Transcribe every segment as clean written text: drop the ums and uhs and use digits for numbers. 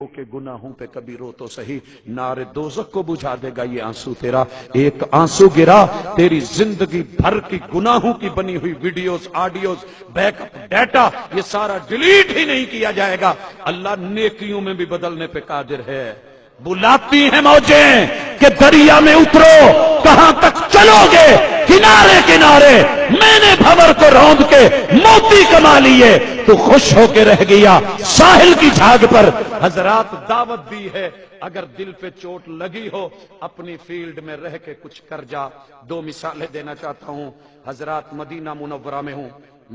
کے گناہوں پہ کبھی رو تو صحیح، نار دوزخ کو بجھا دے گا یہ آنسو تیرا۔ ایک آنسو گرا تیری زندگی بھر کی گناہوں کی بنی ہوئی videos, audios, back up data یہ سارا ڈیلیٹ ہی نہیں کیا جائے گا۔ اللہ نیکیوں میں بھی بدلنے پہ قادر ہے۔ بلاتی ہیں موجیں کہ دریا میں اترو، کہاں تک چلو گے؟ کنارے کنارے میں نے بھنور کو روند کے موتی کما لیے، تو خوش ہو کے رہ گیا ساحل کی جھاگ پر۔ حضرات دعوت دی ہے، اگر دل پہ چوٹ لگی ہو اپنی فیلڈ میں رہ کے کچھ کر جا۔ دو مثالیں دینا چاہتا ہوں۔ حضرات مدینہ منورہ میں ہوں،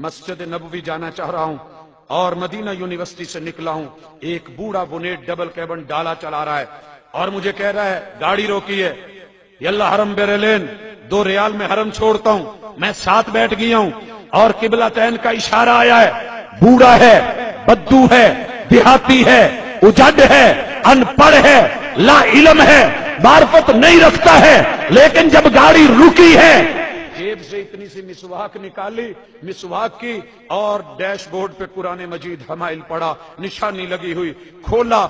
مسجد نبوی جانا چاہ رہا ہوں اور مدینہ یونیورسٹی سے نکلا ہوں، ایک بوڑھا بونیٹ ڈبل کیبن ڈالا چلا رہا ہے اور مجھے کہہ رہا ہے گاڑی روکی ہے، یلا حرم بیرلین 2 ریال میں حرم چھوڑتا ہوں۔ میں ساتھ بیٹھ گیا ہوں اور قبلتین کا اشارہ آیا ہے۔ بوڑھا ہے، بدو ہے، دیہاتی ہے، اجڑ ہے، ان پڑھ ہے، لا علم ہے، معرفت نہیں رکھتا ہے، لیکن جب گاڑی رکی ہے جیب سے اتنی سی مسواک نکالی، مسواک کی اور ڈیش بورڈ پہ قرآن مجید حمائل پڑھا، نشانی لگی ہوئی، کھولا،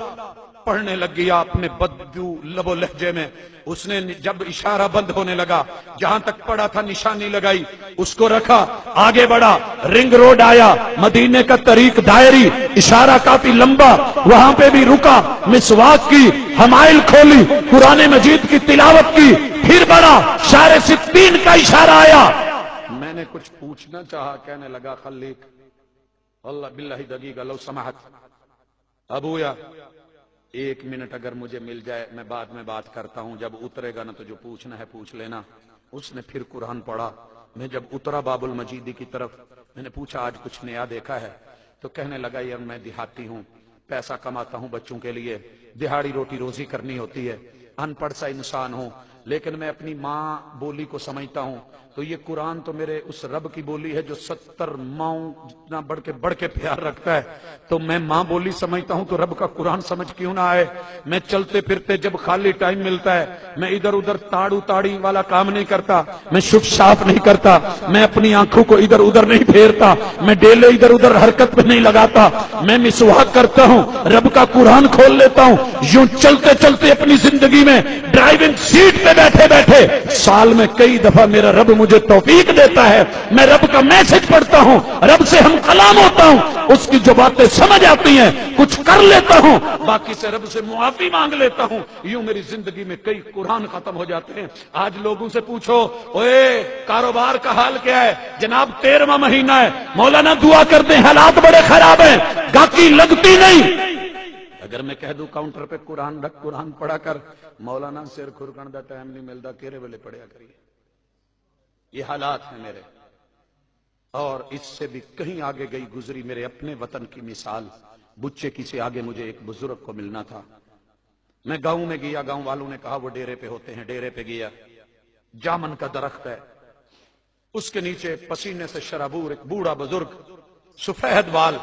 پڑھنے لگ گیا اپنے بدو لب و لہجے میں۔ اس نے جب اشارہ بند ہونے لگا، جہاں تک پڑھا تھا نشانی لگائی، اس کو رکھا، آگے بڑھا، رنگ روڈ آیا، مدینے کا طریق دائری، اشارہ کافی لمبا، وہاں پہ بھی رکا، مسواک کی، حمائل کھولی، قرآن مجید کی تلاوت کی، پھر بڑھا، شارع ستین کا اشارہ آیا۔ میں نے کچھ پوچھنا چاہا، کہنے لگا خلیق اللہ باللہ دقیقہ لو سمحت ابویا 1 منٹ اگر مجھے مل جائے، میں بعد میں بات کرتا ہوں، جب اترے گا نا تو جو پوچھنا ہے پوچھ لینا۔ اس نے پھر قرآن پڑھا۔ میں جب اترا باب المجیدی کی طرف، میں نے پوچھا آج کچھ نیا دیکھا ہے؟ تو کہنے لگا یار میں دیہاتی ہوں، پیسہ کماتا ہوں بچوں کے لیے، دہاڑی روٹی روزی کرنی ہوتی ہے، ان پڑھ سا انسان ہوں، لیکن میں اپنی ماں بولی کو سمجھتا ہوں۔ تو یہ قرآن تو میرے اس رب کی بولی ہے جو 70 ماؤں جتنا بڑھ کے پیار رکھتا ہے، تو میں ماں بولی سمجھتا ہوں، تو رب کا قرآن سمجھ کیوں نہ آئے؟ میں چلتے پھرتے جب خالی ٹائم ملتا ہے، میں ادھر ادھر تاڑو تاڑی والا کام نہیں کرتا، میں شپ شاپ نہیں کرتا، میں اپنی آنکھوں کو ادھر ادھر نہیں پھیرتا، میں ڈیلے ادھر ادھر حرکت پہ نہیں لگاتا، میں مسواک کرتا ہوں، رب کا قرآن کھول لیتا ہوں، یوں چلتے چلتے اپنی زندگی میں ڈرائیونگ سیٹ پہ بیٹھے بیٹھے سال میں کئی دفعہ میرا رب مجھے توفیق دیتا ہے، میں رب کا میسج پڑھتا ہوں، رب سے ہم کلام ہوتا ہوں، اس کی جو باتیں سمجھ آتی ہیں کچھ کر لیتا ہوں، باقی سے رب سے معافی مانگ لیتا ہوں۔ یوں میری زندگی میں کئی قرآن ختم ہو جاتے ہیں۔ آج لوگوں سے پوچھو اوے کاروبار کا حال کیا ہے؟ جناب 13واں مہینہ ہے، مولانا دعا کرتے ہیں حالات بڑے خراب ہیں، گاہکی لگتی نہیں۔ اگر میں کہہ دوں کاؤنٹر پہ قرآن رکھ، قرآن پڑھا کر، مولانا سر کھرکن دا ٹائم نہیں ملتا، کیرے ویلے پڑھیا کریے۔ یہ حالات ہیں میرے، اور اس سے بھی کہیں آگے گئی گزری میرے اپنے وطن کی مثال۔ بچے کی سے آگے مجھے ایک بزرگ کو ملنا تھا، میں گاؤں میں گیا، گاؤں والوں نے کہا وہ ڈیرے پہ ہوتے ہیں، ڈیرے پہ گیا، جامن کا درخت ہے، اس کے نیچے پسینے سے شرابور ایک بوڑھا بزرگ، سفید بال۔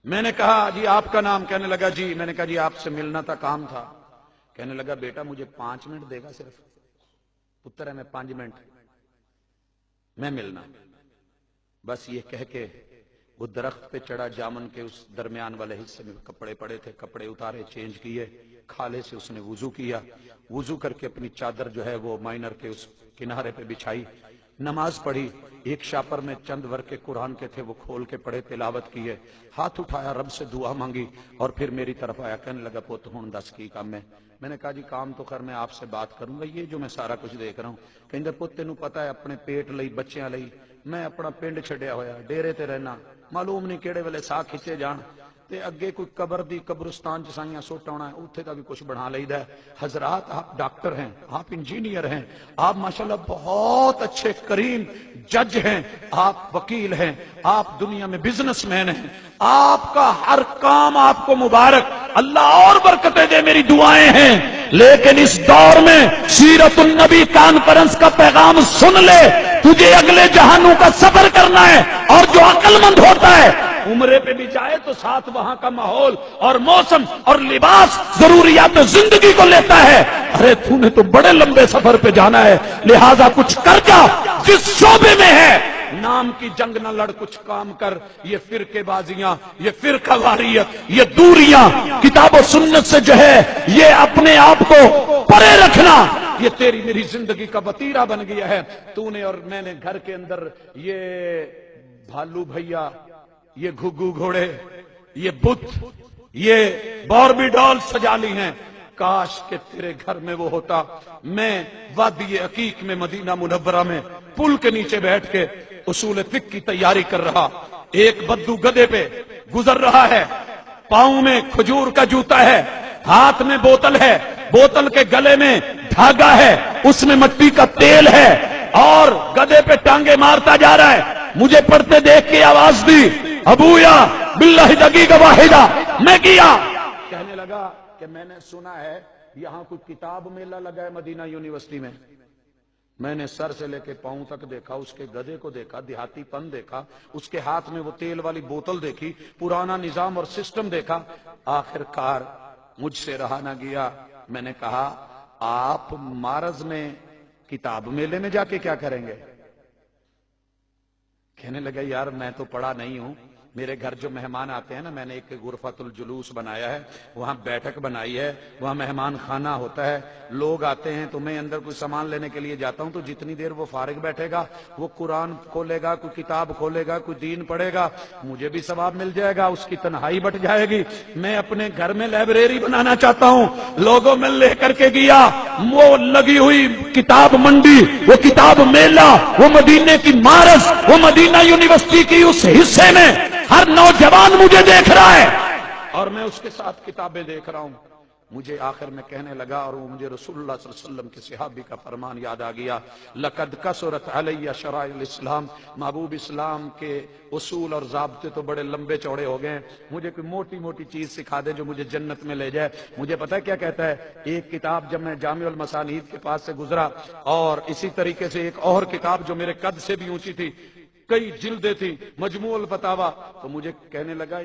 میں نے کہا جی آپ کا نام؟ کہنے لگا جی۔ میں نے کہا جی آپ سے ملنا تھا، کام تھا۔ کہنے لگا بیٹا مجھے 5 منٹ دے گا صرف؟ پتر ہے میں 5 منٹ میں ملنا۔ بس یہ کہہ کے وہ درخت پہ چڑھا، جامن کے اس درمیان والے حصے میں کپڑے پڑے تھے، کپڑے اتارے، چینج کیے، کھالے سے اس نے وضو کیا، وضو کر کے اپنی چادر جو ہے وہ مائنر کے اس کنارے پہ بچھائی، نماز پڑھی، ایک شاپر میں چند ورقے قرآن کے تھے وہ کھول کے پڑھے، تلاوت کیے، ہاتھ اٹھایا، رب سے دعا مانگی، اور پھر میری طرف آیا، کہنے لگا پوت ہون دس کی کام ہے؟ میں نے کہا جی کام تو خیر میں آپ سے بات کروں گا، یہ جو میں سارا کچھ دیکھ رہا ہوں۔ کہندے پوت تینوں پتا ہے اپنے پیٹ لئی، بچیاں لئی میں اپنا پنڈ چھڈیا ہویا، ڈیرے تے رہنا، معلوم نہیں کیڑے ویلے سا کھچے جان، تے اگے کوئی قبر دی قبرستان چ سائیاں سٹ آنا ہے، اوتھے دا بھی کچھ بنا لئیدا ہے۔ حضرات آپ ڈاکٹر ہیں، آپ انجینئر ہیں، آپ ماشاءاللہ بہت اچھے کریم جج ہیں، آپ وکیل ہیں، آپ دنیا میں بزنس مین ہیں، آپ کا ہر کام آپ کو مبارک، اللہ اور برکتیں دے، میری دعائیں ہیں۔ لیکن اس دور میں سیرت النبی کانفرنس کا پیغام سن لے، تجھے اگلے جہانوں کا سفر کرنا ہے، اور جو عقل مند ہوتا ہے عمرے پہ بھی جائے تو ساتھ وہاں کا ماحول اور موسم اور لباس ضروریات زندگی کو لیتا ہے۔ ارے تو نے تو بڑے لمبے سفر پہ جانا ہے، لہذا کچھ کر جا، جس شعبے میں ہے نام کی جنگ نہ لڑ کچھ کام کر، یہ فرقے بازیاں، یہ فرقہ واریت، یہ دوریاں کتاب و سنت سے جو ہے یہ اپنے آپ کو پرے رکھنا، یہ تیری میری زندگی کا وتیرہ بن گیا ہے۔ تو نے اور میں نے گھر کے اندر یہ بھالو بھیا، یہ گھگو گھوڑے، یہ بت، یہ باربی ڈال سجا لی ہیں۔ کاش کہ تیرے گھر میں وہ ہوتا۔ میں وادی عقیق میں مدینہ منورہ میں پل کے نیچے بیٹھ کے اصول فقہ کی تیاری کر رہا، ایک بدو گدے پہ گزر رہا ہے، پاؤں میں کھجور کا جوتا ہے، ہاتھ میں بوتل ہے، بوتل کے گلے میں دھاگا ہے، اس میں مٹی کا تیل ہے، اور گدے پہ ٹانگے مارتا جا رہا ہے۔ مجھے پڑھتے دیکھ کے آواز دی، ابویا باللہ دقیقہ واحدہ، میں کیا کہنے لگا کہ میں نے سنا ہے یہاں کوئی کتاب میلہ لگا ہے مدینہ یونیورسٹی میں۔ میں نے سر سے لے کے پاؤں تک دیکھا، اس کے گدھے کو دیکھا، دیہاتی پن دیکھا، اس کے ہاتھ میں وہ تیل والی بوتل دیکھی، پرانا نظام اور سسٹم دیکھا۔ آخر کار مجھ سے رہا نہ گیا، میں نے کہا آپ مارز میں کتاب میلے میں جا کے کیا کریں گے؟ کہنے لگا یار میں تو پڑھا نہیں ہوں، میرے گھر جو مہمان آتے ہیں نا، میں نے ایک غرفۃ الجلوس بنایا ہے، وہاں بیٹھک بنائی ہے، وہاں مہمان خانہ ہوتا ہے، لوگ آتے ہیں تو میں اندر کوئی سامان لینے کے لیے جاتا ہوں، تو جتنی دیر وہ فارغ بیٹھے گا وہ قرآن کھولے گا، کوئی کتاب کھولے گا، کوئی دین پڑھے گا، مجھے بھی ثواب مل جائے گا، اس کی تنہائی بٹ جائے گی۔ میں اپنے گھر میں لائبریری بنانا چاہتا ہوں۔ لوگوں میں لے کر کے گیا، وہ لگی ہوئی کتاب منڈی، وہ کتاب میلہ، وہ مدینے کی مارز، وہ مدینہ یونیورسٹی کی اس حصے میں ہر نوجوان مجھے دیکھ رہا ہے اور میں اس کے ساتھ کتابیں دیکھ رہا ہوں۔ مجھے آخر میں کہنے لگا، اور وہ مجھے رسول اللہ صلی اللہ علیہ وسلم کے صحابی کا فرمان یاد آ گیا، لقد کثرت علی شرائع الاسلام، محبوب اسلام کے اصول اور ضابطے تو بڑے لمبے چوڑے ہو گئے ہیں، مجھے کوئی موٹی موٹی چیز سکھا دے جو مجھے جنت میں لے جائے۔ مجھے پتہ ہے کیا کہتا ہے؟ ایک کتاب جب میں جامع المسانید کے پاس سے گزرا، اور اسی طریقے سے ایک اور کتاب جو میرے قد سے بھی اونچی تھی، کئی جلدیں تھی، مجموع الفتاوی، تو مجھے کہنے لگا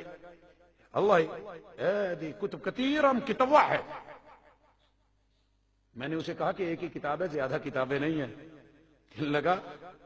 اللہ دی کتب کثیر ہم کتوا ہے۔ میں نے اسے کہا کہ ایک ہی کتاب ہے، زیادہ کتابیں نہیں ہیں۔ کہنے لگا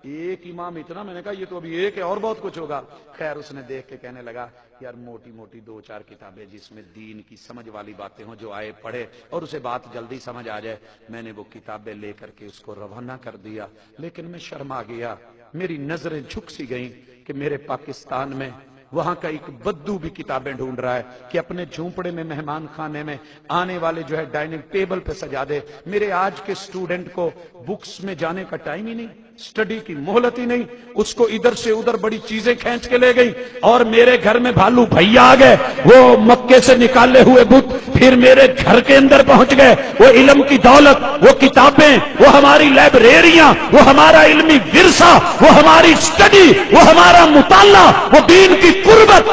ایک امام اتنا، میں نے کہا یہ تو ابھی ایک ہے اور بہت کچھ ہوگا۔ خیر اس نے دیکھ کے کہنے لگا یار موٹی موٹی دو چار کتابیں جس میں دین کی سمجھ والی باتیں ہوں، جو آئے پڑھے اور اسے بات جلدی سمجھ آ جائے۔ میں نے وہ کتابیں لے کر کے اس کو روانہ کر دیا، لیکن میں شرما گیا، میری نظریں جھک سی گئیں کہ میرے پاکستان میں وہاں کا ایک بدو بھی کتابیں ڈھونڈ رہا ہے کہ اپنے جھونپڑے میں مہمان خانے میں آنے والے جو ہے ڈائننگ ٹیبل پہ سجا دے۔ میرے آج کے سٹوڈنٹ کو بکس میں جانے کا ٹائم ہی نہیں، سٹڈی کی مہلت ہی نہیں، اس کو ادھر سے ادھر بڑی چیزیں کھینچ کے لے گئی، اور میرے گھر میں بھالو بھیا آ گئے، وہ مکے سے نکالے ہوئے بت پھر میرے گھر کے اندر پہنچ گئے۔ وہ علم کی دولت، وہ کتابیں، وہ ہماری لائبریریاں، وہ ہمارا علمی ورثہ، وہ ہماری سٹڈی، وہ ہمارا مطالعہ، وہ دین کی قربت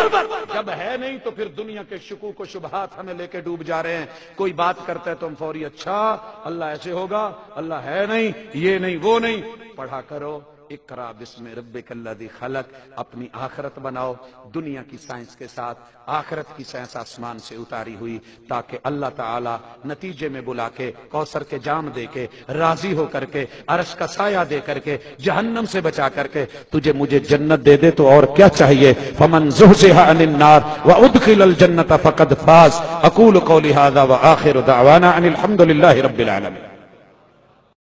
جب ہے نہیں تو پھر دنیا کے شکوک و شبہات ہمیں لے کے ڈوب جا رہے ہیں۔ کوئی بات کرتا ہے تو ہم فوری اچھا اللہ ایسے ہوگا، اللہ ہے نہیں، یہ نہیں، وہ نہیں۔ پڑھا کرو، اقرا بسم ربک الذی خلق، اپنی آخرت بناؤ۔ دنیا کی سائنس کے ساتھ آخرت کی سائنس آسمان سے اتاری ہوئی، تاکہ اللہ تعالی نتیجے میں بلا کے کوثر کے جام دے کے راضی ہو کر کے عرش کا سایہ دے کر کے جہنم سے بچا کر کے تجھے مجھے جنت دے دے تو اور کیا چاہیے۔ فمن زحزح عن النار وادخل الجنة فقد فاز۔ اقول قولی ھذا وآخر دعوانا ان الحمد للہ رب العالمین۔